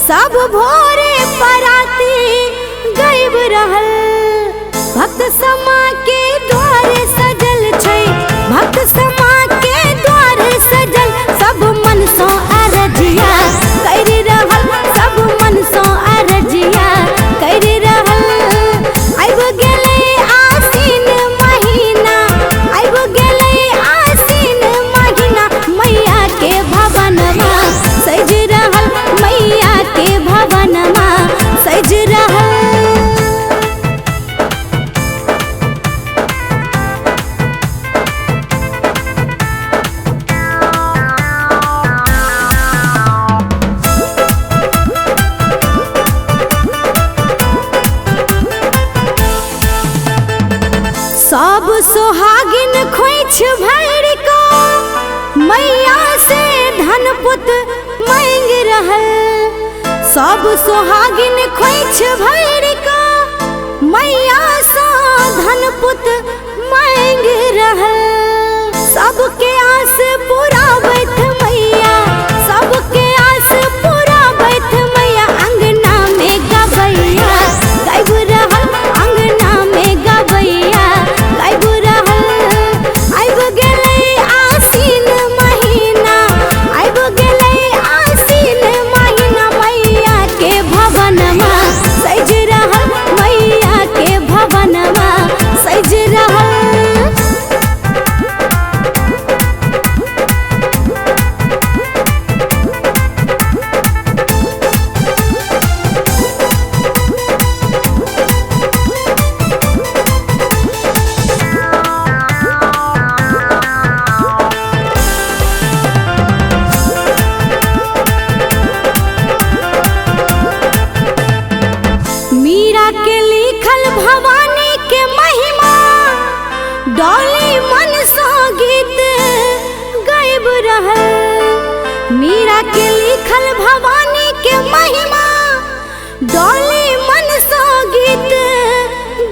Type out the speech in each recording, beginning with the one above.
सब भोरे पराती गायब रहल। भक्त समा के द्वार सजल छै, भक्त समा के द्वार सजल। सब मन सो अरजिया कर रहल, सब मन सो अरजिया कर रहल। आइब गेलै आसीन महीना, आइब गेलै आसीन महीना। मैया के भवनमा सज रहल, मैया के भवनमा सज रहल। सब सोहागिन खोइछ भर को मैया से धन पुत मांग रहल। सब सोहागिन खोइछ भर को मैया से धन पुत मांग रहल। सबके आस पूरा बैठ मैया, सबके आस पूरा बैठ मैया। अंगना में गबैया गायब रहल, अंगना में गबैया गायब रहल। आइब गेलै आसीन महीना, आइब गेलै आसीन महीना। मैया के भवनमा सज रहल, मैया के भवनमा सज रहल। मीरा के लिखल भवानी के महिमा, डोली मन सो गीत गायब रहल। मीरा के लिखल भवानी के महिमा, डोली मन सो गीत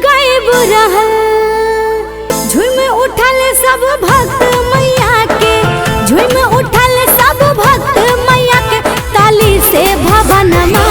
गायब रहल। झूम उठल सब भक्त मैया के, झूम उठल सब भक्त मैया के। ताली से भवनमा